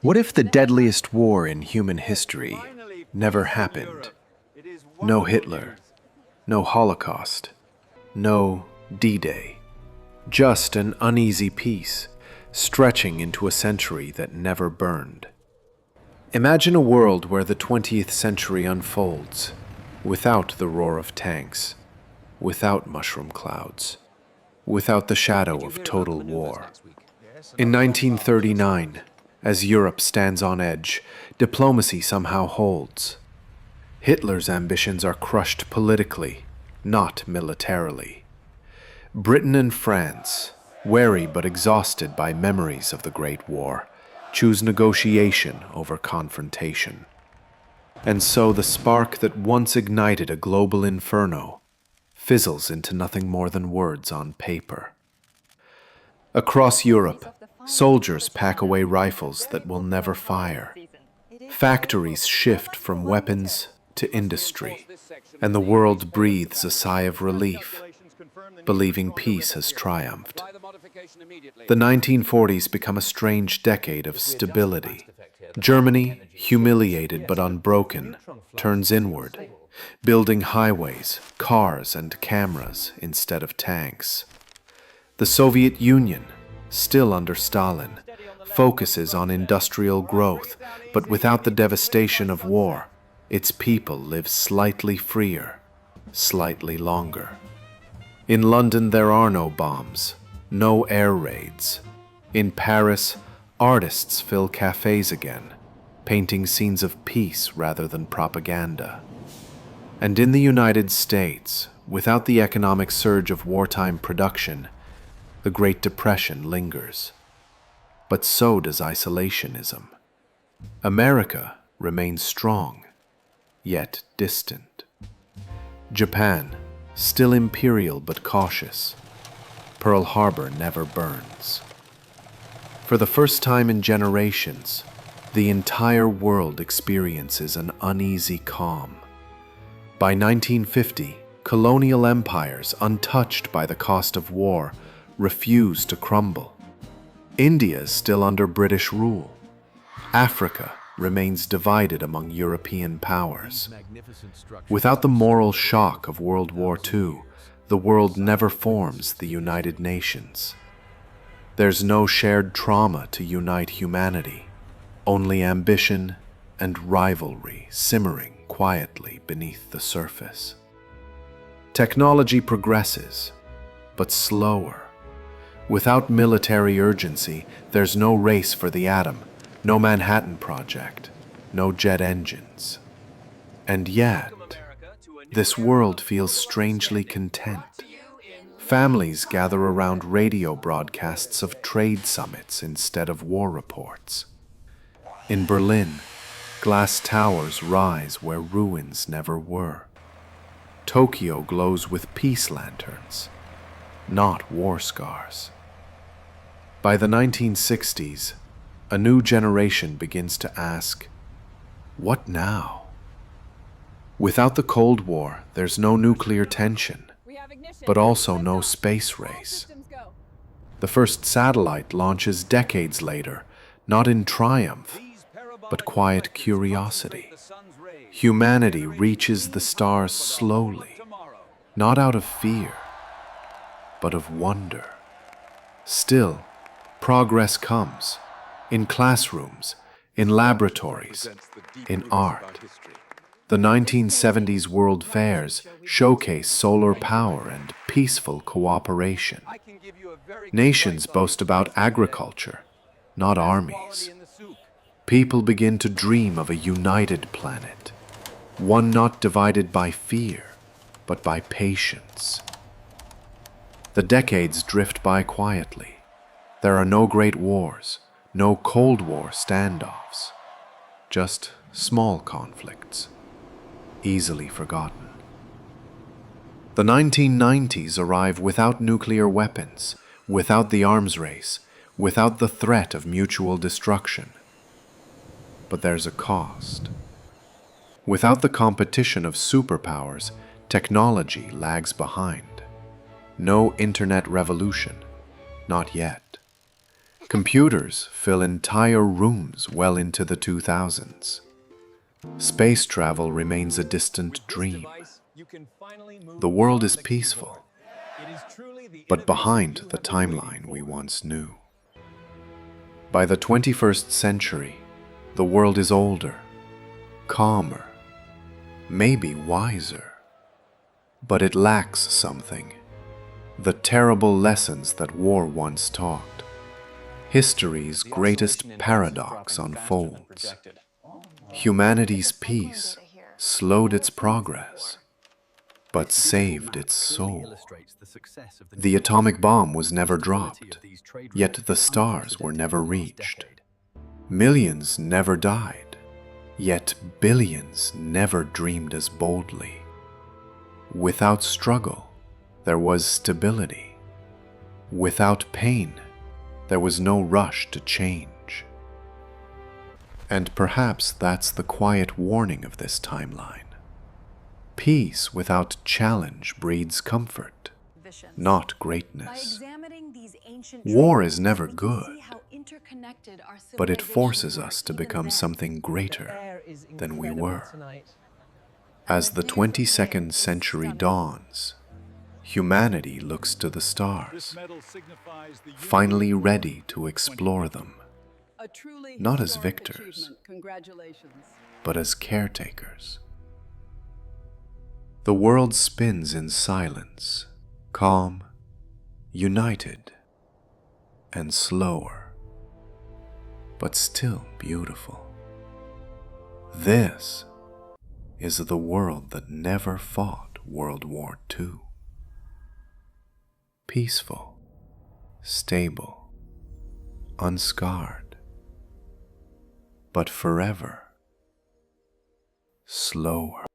What if the deadliest war in human history never happened? No Hitler, no Holocaust, no D-Day. Just an uneasy peace, stretching into a century that never burned. Imagine a world where the 20th century unfolds, without the roar of tanks, without mushroom clouds, without the shadow of total war. In 1939, as Europe stands on edge, diplomacy somehow holds. Hitler's ambitions are crushed politically, not militarily. Britain and France, wary but exhausted by memories of the Great War, choose negotiation over confrontation. And so the spark that once ignited a global inferno fizzles into nothing more than words on paper. Across Europe, soldiers pack away rifles that will never fire. Factories shift from weapons to industry, and the world breathes a sigh of relief, believing peace has triumphed. The 1940s become a strange decade of stability. Germany, humiliated but unbroken, turns inward, building highways, cars, and cameras instead of tanks. The Soviet Union, still under Stalin, focuses on industrial growth, but without the devastation of war, its people live slightly freer, slightly longer. In London, there are no bombs, no air raids. In Paris, artists fill cafes again, painting scenes of peace rather than propaganda. And in the United States, without the economic surge of wartime production, the Great Depression lingers. But so does isolationism. America remains strong, yet distant. Japan, still imperial but cautious. Pearl Harbor never burns. For the first time in generations, the entire world experiences an uneasy calm. By 1950, colonial empires, untouched by the cost of war, refuse to crumble. India is still under British rule. Africa remains divided among European powers. Without the moral shock of World War II, the world never forms the United Nations. There's no shared trauma to unite humanity, only ambition and rivalry simmering quietly beneath the surface. Technology progresses, but slower. Without military urgency, there's no race for the atom, no Manhattan Project, no jet engines. And yet, this world feels strangely content. Families gather around radio broadcasts of trade summits instead of war reports. In Berlin, glass towers rise where ruins never were. Tokyo glows with peace lanterns, not war scars. By the 1960s, a new generation begins to ask, what now? Without the Cold War, there's no nuclear tension, but also no space race. The first satellite launches decades later, not in triumph, but quiet curiosity. Humanity reaches the stars slowly, not out of fear, but of wonder. Still, progress comes, in classrooms, in laboratories, in art. The 1970s World Fairs showcase solar power and peaceful cooperation. Nations boast about agriculture, not armies. People begin to dream of a united planet, one not divided by fear, but by patience. The decades drift by quietly. There are no great wars, no Cold War standoffs, just small conflicts, easily forgotten. The 1990s arrive without nuclear weapons, without the arms race, without the threat of mutual destruction. But there's a cost. Without the competition of superpowers, technology lags behind. No internet revolution, not yet. Computers fill entire rooms well into the 2000s. Space travel remains a distant dream. The world is peaceful, but behind the timeline we once knew. By the 21st century, the world is older, calmer, maybe wiser. But it lacks something, the terrible lessons that war once taught. History's greatest paradox unfolds. Humanity's peace slowed its progress, but saved its soul. The atomic bomb was never dropped, yet the stars were never reached. Millions never died, yet billions never dreamed as boldly. Without struggle, there was stability. Without pain, there was no rush to change. And perhaps that's the quiet warning of this timeline. Peace without challenge breeds comfort, not greatness. War is never good, but it forces us to become something greater than we were. As the 22nd century dawns, humanity looks to the stars, finally ready to explore them, not as victors, but as caretakers. The world spins in silence, calm, united, and slower, but still beautiful. This is the world that never fought World War II. Peaceful, stable, unscarred, but forever slower.